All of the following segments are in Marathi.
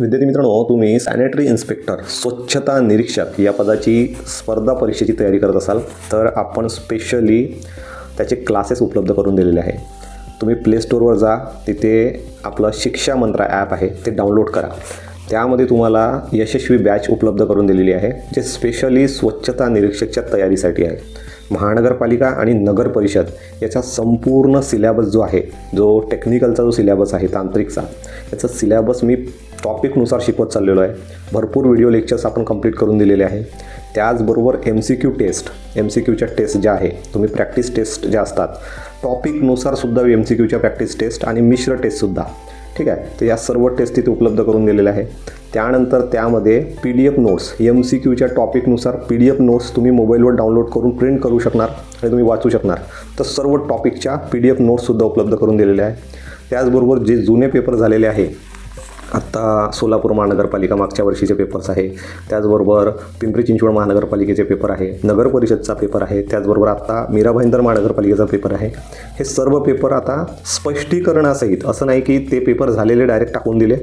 विद्यार्थी मित्रांनो, तुम्ही सॅनिटरी इन्स्पेक्टर स्वच्छता निरीक्षक या पदाची स्पर्धा परीक्षेची तयारी करत असाल तर आपण स्पेशली त्याचे क्लासेस उपलब्ध करून दिलेले आहे. तुम्ही प्ले स्टोअरवर जा, तिथे आपलं शिक्षा मंत्रा ॲप आहे ते डाउनलोड करा. त्यामध्ये तुम्हाला यशस्वी बॅच उपलब्ध करून दिलेली आहे जे स्पेशली स्वच्छता निरीक्षकच्या तयारीसाठी आहे. महानगरपालिका आणि नगर परिषद याचा संपूर्ण सिलॅबस जो आहे, जो टेक्निकलचा जो सिलॅबस आहे तांत्रिकचा, याचा सिलॅबस मी टॉपिकनुसार शिकवत चाललेलो आहे. भरपूर व्हिडिओ लेक्चर्स आपण कंप्लीट करून दिलेले आहे. त्याचबरोबर MCQ टेस्ट, MCQच्या टेस्ट ज्या आहे, तुम्ही प्रॅक्टिस टेस्ट ज्या असतात टॉपिकनुसार सुद्धा MCQच्या प्रॅक्टिस टेस्ट आणि मिश्र टेस्टसुद्धा, ठीक आहे. तर या सर्व टेस्ट तिथे उपलब्ध करून दिलेल्या आहे. त्यानंतर त्यामध्ये PDF नोट्स, MCQच्या टॉपिकनुसार PDF नोट्स तुम्ही मोबाईलवर डाउनलोड करून प्रिंट करू शकणार आणि तुम्ही वाचू शकणार. तर सर्व टॉपिकच्या PDF नोट्ससुद्धा उपलब्ध करून दिलेल्या आहे. त्याचबरोबर जे जुने पेपर झालेले आहे, आत्ता सोलापूर महानगरपालिका मागच्या वर्षीचे पेपर्स आहे, त्याचबरोबर पिंपरी चिंचवड महानगरपालिकेचे पेपर आहे, नगर परिषदचा पेपर आहे, त्याचबरोबर आत्ता मीरा भाईंदर महानगरपालिकेचा पेपर आहे. हे सर्व पेपर आता स्पष्टीकरणासहित, असं नाही की ते पेपर झालेले डायरेक्ट टाकून दिले,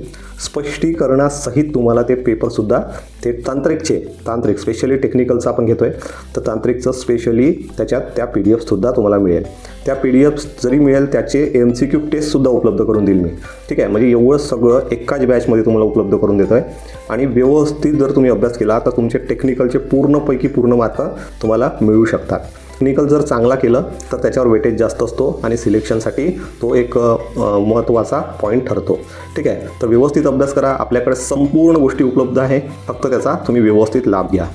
स्पष्टीकरणासहित तुम्हाला ते पेपरसुद्धा, ते तांत्रिक स्पेशली टेक्निकलचं आपण घेतो आहे, तर तांत्रिकचं स्पेशली त्याच्यात त्या PDFसुद्धा तुम्हाला मिळेल. त्या PDF जरी मिळेल त्याचे MCQ टेस्टसुद्धा उपलब्ध करून देईल मी, ठीक आहे. म्हणजे एवढं सगळं एकाच बॅचमध्ये तुम्हाला उपलब्ध करून देतो आहे. आणि व्यवस्थित जर तुम्ही अभ्यास केला तर तुमचे टेक्निकलचे पूर्ण मार्क तुम्हाला मिळू शकतात. टेक्निकल जर चांगला केलं तर त्याच्यावर वेटेज जास्त असतो आणि सिलेक्शनसाठी तो एक महत्त्वाचा पॉईंट ठरतो, ठीक आहे. तर व्यवस्थित अभ्यास करा. आपल्याकडे संपूर्ण गोष्टी उपलब्ध आहे, फक्त त्याचा तुम्ही व्यवस्थित लाभ घ्या.